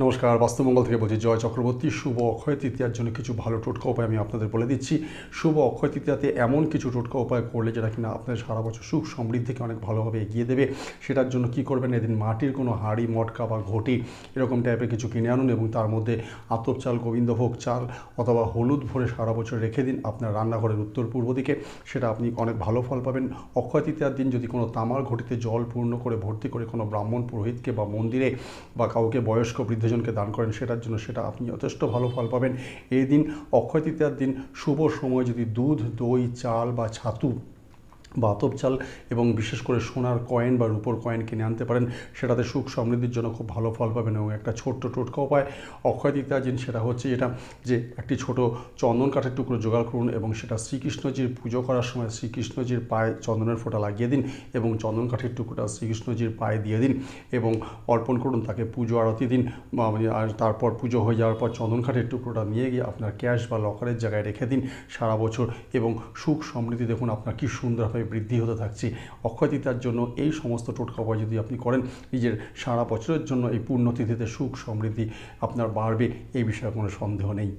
নমস্কার, বাস্তুমঙ্গল থেকে বলছি জয় চক্রবর্তী। শুভ অক্ষয় তৃতীয়ার জন্য কিছু ভালো টোটকা উপায় আমি আপনাদের বলে দিচ্ছি। শুভ অক্ষয় তৃতীয়াতে এমন কিছু টোটকা উপায় করলে যেটা কিনা আপনাদের সারা বছর সুখ সমৃদ্ধিকে অনেক ভালোভাবে এগিয়ে দেবে। সেটার জন্য কি করবেন, এদিন মাটির কোনো হাঁড়ি, মটকা বা ঘটি এরকম টাইপের কিছু কিনে আনুন এবং তার মধ্যে আতপ চাল, গোবিন্দভোগ চাল অথবা হলুদ ভরে সারা বছর রেখে দিন আপনার রান্নাঘরের উত্তর পূর্ব দিকে। সেটা আপনি অনেক ভালো ফল পাবেন। অক্ষয় তৃতীয়ার দিন যদি কোনো তামার ঘটিতে জল পূর্ণ করে ভর্তি করে কোনো ব্রাহ্মণ পুরোহিতকে বা মন্দিরে বা কাউকে বয়স্ক বৃদ্ধজনকে দান করেন, সেটার জন্য সেটা আপনি যথেষ্ট ভালো ফল পাবেন। এই দিন অক্ষয় তৃতীয়ার দিন শুভ সময় যদি দুধ, দই, চাল বা ছাতু বা আতপ চাল এবং বিশেষ করে সোনার কয়েন বা রূপোর কয়েন কিনে আনতে পারেন, সেটাতে সুখ সমৃদ্ধির জন্য খুব ভালো ফল পাবেন। এবং একটা ছোট্ট টোটকা উপায় অক্ষয় তৃতীয়ার দিন, সেটা হচ্ছে এটা যে একটি ছোট চন্দন কাঠের টুকরো জোগাড় করুন এবং সেটা শ্রীকৃষ্ণজির পুজো করার সময় শ্রীকৃষ্ণজির পায়ে চন্দনের ফোঁটা লাগিয়ে দিন এবং চন্দন কাঠের টুকরোটা শ্রীকৃষ্ণজির পায়ে দিয়ে দিন এবং অর্পণ করুন, তাকে পুজো আরতি দিন। আর তারপর পুজো হয়ে যাওয়ার পর চন্দন কাঠের টুকরোটা নিয়ে গিয়ে আপনার ক্যাশ বা লকারের জায়গায় রেখে দিন সারা বছর, এবং সুখ সমৃদ্ধি দেখুন আপনার কী সুন্দরভাবে বৃদ্ধি হতে থাকছে। অক্ষয় তৃতীয়ার জন্য এই সমস্ত টোটকা উপায় যদি আপনি করেন, নিজের সারা বছরের জন্য এই পূর্ণতিথিতে সুখ সমৃদ্ধি আপনার বাড়বে, এই বিষয়ে কোনো সন্দেহ নেই।